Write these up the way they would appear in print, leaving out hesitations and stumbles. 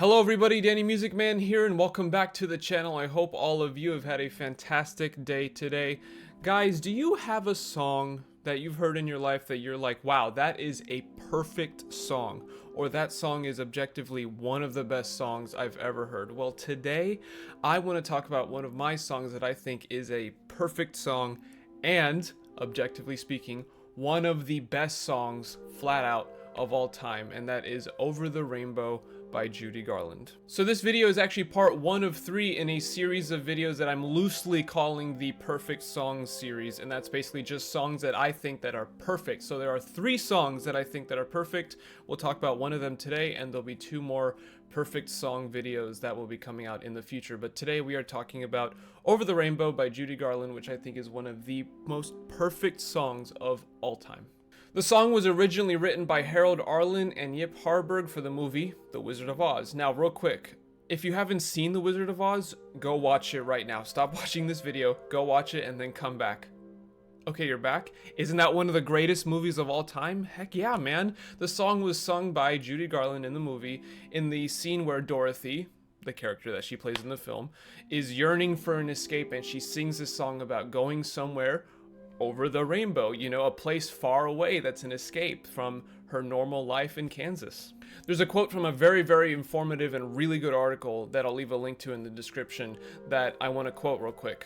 Hello everybody, Danny Music Man here and welcome back to the channel. I hope all of you have had a fantastic day today. Guys, do you have a song that you've heard in your life that you're like, wow, that is a perfect song, or that song is objectively one of the best songs I've ever heard? Well, today I want to talk about one of my songs that I think is a perfect song and, objectively speaking, one of the best songs flat out of all time, and that is Over the Rainbow by Judy Garland. So this video is actually part 1 of 3 in a series of videos that I'm loosely calling the Perfect Songs series, and that's basically just songs that I think that are perfect. So there are 3 songs that I think that are perfect. We'll talk about one of them today, and there'll be 2 more perfect song videos that will be coming out in the future. But today we are talking about Over the Rainbow by Judy Garland, which I think is one of the most perfect songs of all time. The song was originally written by Harold Arlen and Yip Harburg for the movie The Wizard of Oz. Now, real quick, if you haven't seen The Wizard of Oz, go watch it right now. Stop watching this video, go watch it, and then come back. Okay, you're back? Isn't that one of the greatest movies of all time? Heck yeah, man. The song was sung by Judy Garland in the movie in the scene where Dorothy, the character that she plays in the film, is yearning for an escape, and she sings a song about going somewhere over the rainbow, you know, a place far away that's an escape from her normal life in Kansas. There's a quote from a very, very informative and really good article that I'll leave a link to in the description that I want to quote real quick.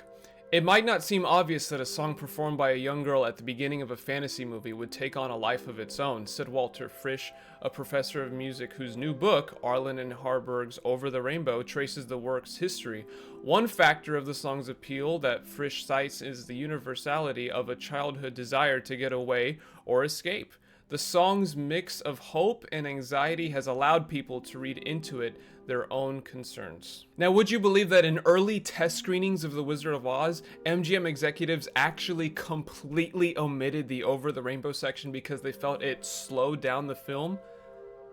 "It might not seem obvious that a song performed by a young girl at the beginning of a fantasy movie would take on a life of its own," said Walter Frisch, a professor of music whose new book, Arlen and Harburg's Over the Rainbow, traces the work's history. One factor of the song's appeal that Frisch cites is the universality of a childhood desire to get away or escape. The song's mix of hope and anxiety has allowed people to read into it their own concerns. Now, would you believe that in early test screenings of The Wizard of Oz, MGM executives actually completely omitted the Over the Rainbow section because they felt it slowed down the film?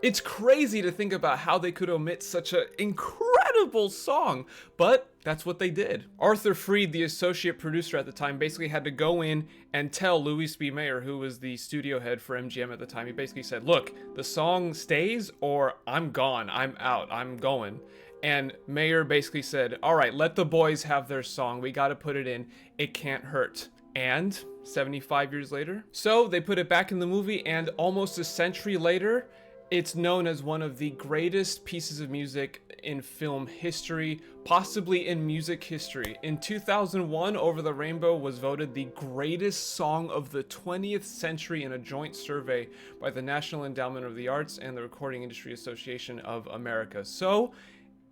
It's crazy to think about how they could omit such an incredible song, but that's what they did. Arthur Freed, the associate producer at the time, basically had to go in and tell Louis B. Mayer, who was the studio head for MGM at the time, he basically said, look, the song stays or I'm gone, I'm out, I'm going. And Mayer basically said, all right, let the boys have their song, we gotta put it in, it can't hurt. And 75 years later, so they put it back in the movie, and almost a century later, it's known as one of the greatest pieces of music in film history, possibly in music history. In 2001, Over the Rainbow was voted the greatest song of the 20th century in a joint survey by the National Endowment of the Arts and the Recording Industry Association of America. So,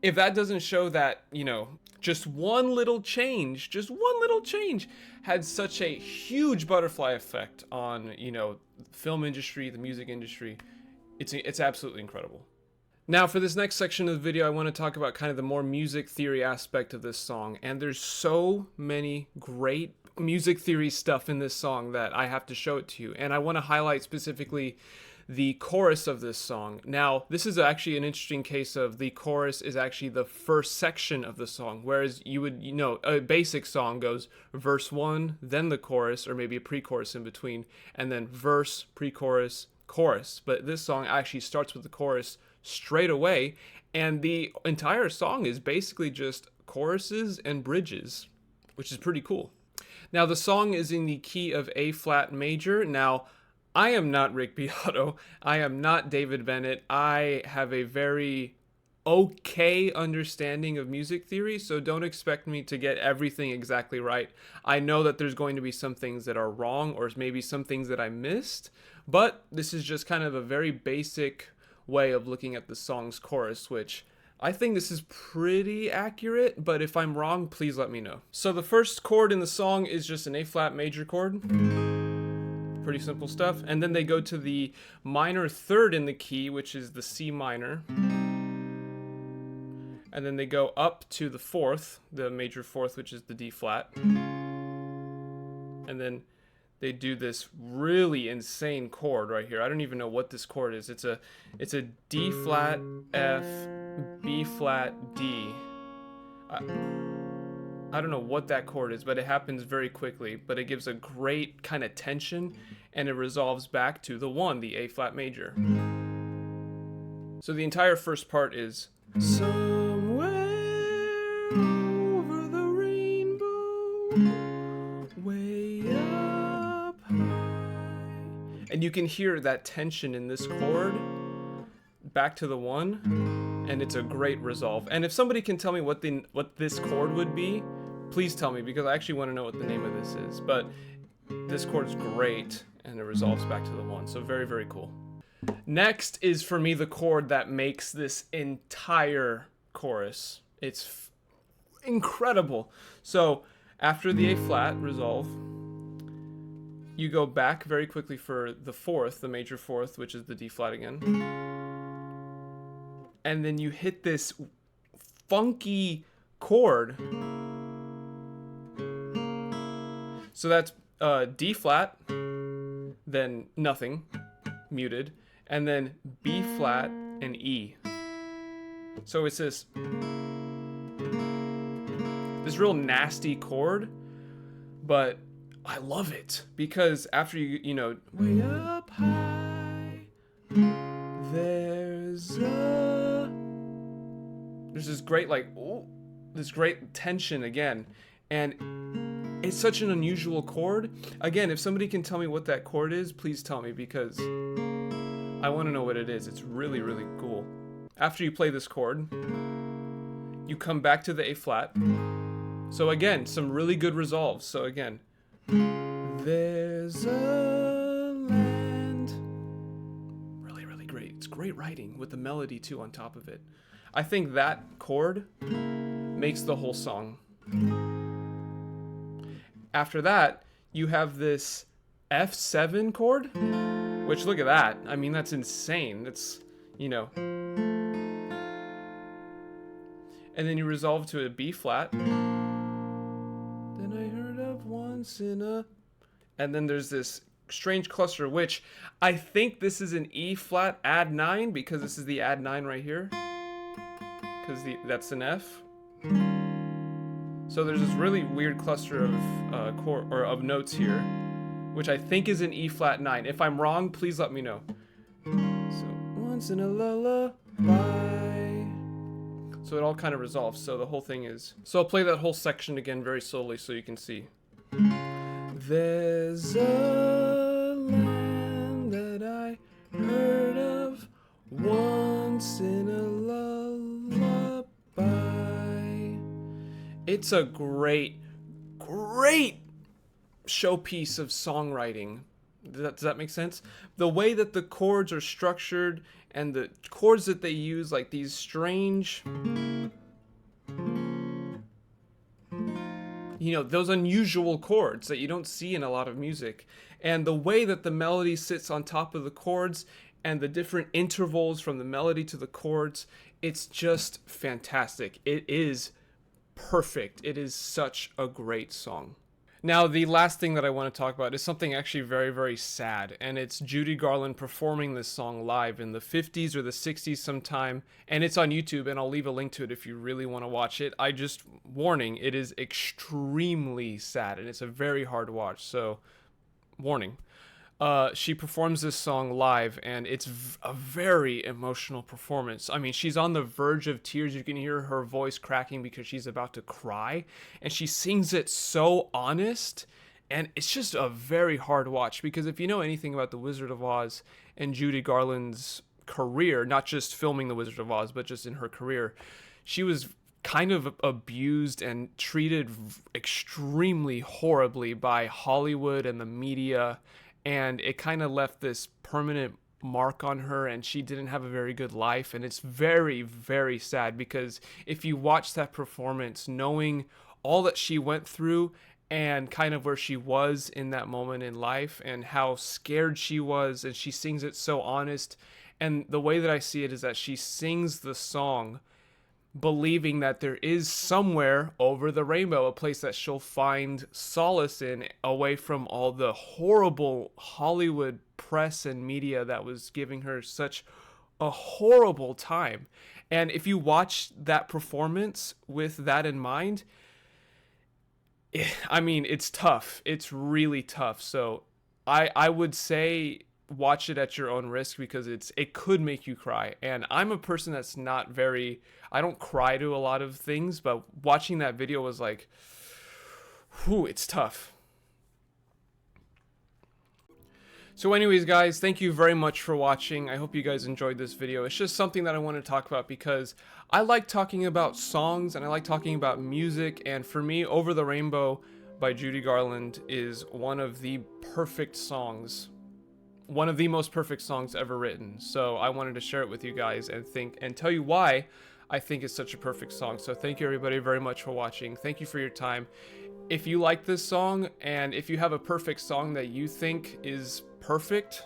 if that doesn't show that, you know, just one little change had such a huge butterfly effect on, you know, the film industry, the music industry, it's absolutely incredible. Now, for this next section of the video, I want to talk about kind of the more music theory aspect of this song. And there's so many great music theory stuff in this song that I have to show it to you. And I want to highlight specifically the chorus of this song. Now, this is actually an interesting case of the chorus is actually the first section of the song, whereas you know, a basic song goes verse 1, then the chorus, or maybe a pre-chorus in between, and then verse, pre-chorus, chorus. But this song actually starts with the chorus straight away, and the entire song is basically just choruses and bridges, which is pretty cool. Now, the song is in the key of A flat major. Now, I am not Rick Beato, I am not David Bennett, I have a very okay understanding of music theory, so don't expect me to get everything exactly right. I know that there's going to be some things that are wrong, or maybe some things that I missed, but this is just kind of a very basic way of looking at the song's chorus, which I think this is pretty accurate, but if I'm wrong, please let me know. So the first chord in the song is just an A flat major chord. Pretty simple stuff. And then they go to the minor third in the key, which is the C minor. And then they go up to the fourth, the major fourth, which is the D flat. And then they do this really insane chord right here. I don't even know what this chord is. It's a D flat, F, B flat, D. I don't know what that chord is, but it happens very quickly, but it gives a great kind of tension, and it resolves back to the 1, the A flat major. So the entire first part is Somewhere over the rainbow, way up high. And you can hear that tension in this chord back to the 1, and it's a great resolve. And if somebody can tell me what this chord would be, please tell me, because I actually want to know what the name of this is. But this chord's great, and it resolves back to the 1, so very, very cool. Next is, for me, the chord that makes this entire chorus. It's incredible. So after the A flat resolve, you go back very quickly for the 4th, the major 4th, which is the D flat again. And then you hit this funky chord. So that's D flat, then nothing, muted, and then B flat and E. So it's this real nasty chord, but I love it because after you know, way up high, there's this great this great tension again, and it's such an unusual chord. Again, if somebody can tell me what that chord is, please tell me, because I want to know what it is. It's really, really cool. After you play this chord, you come back to the A flat. So again, some really good resolves. So again, there's a land. Really, really great. It's great writing with the melody too on top of it. I think that chord makes the whole song. After that, you have this F7 chord, which, look at that. I mean, that's insane. That's, you know. And then you resolve to a B flat. Then I heard of once in a... And then there's this strange cluster, which I think this is an E flat add 9, because this is the add 9 right here. Because that's an F. So there's this really weird cluster of notes here, which I think is an E flat 9. If I'm wrong, please let me know. So once in a lullaby. So it all kind of resolves. So the whole thing is. So I'll play that whole section again very slowly so you can see. There's a land that I heard of once in a lullaby. It's a great, great showpiece of songwriting. Does that make sense? The way that the chords are structured and the chords that they use, like these strange, you know, those unusual chords that you don't see in a lot of music. And the way that the melody sits on top of the chords and the different intervals from the melody to the chords, it's just fantastic. It is perfect. It is such a great song. Now, the last thing that I want to talk about is something actually very, very sad, and it's Judy Garland performing this song live in the 50s or the 60s sometime, and it's on YouTube, and I'll leave a link to it if you really want to watch it. Warning, it is extremely sad, and it's a very hard watch, so warning. She performs this song live, and it's a very emotional performance. I mean, she's on the verge of tears. You can hear her voice cracking because she's about to cry, and she sings it so honest, and it's just a very hard watch, because if you know anything about The Wizard of Oz and Judy Garland's career, not just filming The Wizard of Oz, but just in her career, she was kind of abused and treated extremely horribly by Hollywood and the media, and it kind of left this permanent mark on her, and she didn't have a very good life. And it's very, very sad, because if you watch that performance, knowing all that she went through and kind of where she was in that moment in life and how scared she was, and she sings it so honest. And the way that I see it is that she sings the song believing that there is somewhere over the rainbow a place that she'll find solace in, away from all the horrible Hollywood press and media that was giving her such a horrible time. And if you watch that performance with that in mind, I mean, it's tough. It's really tough. So I would say watch it at your own risk because it could make you cry. And I'm a person that's not very, I don't cry to a lot of things, but watching that video was like, whew, it's tough. So anyways, guys, thank you very much for watching. I hope you guys enjoyed this video. It's just something that I want to talk about because I like talking about songs and I like talking about music. And for me, Over the Rainbow by Judy Garland is one of the perfect songs, one of the most perfect songs ever written. So I wanted to share it with you guys and tell you why I think it's such a perfect song. So thank you everybody very much for watching. Thank you for your time. If you like this song and if you have a perfect song that you think is perfect,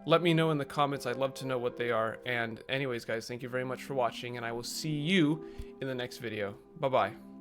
let me know in the comments. I'd love to know what they are. And anyways, guys, thank you very much for watching, and I will see you in the next video. Bye-bye.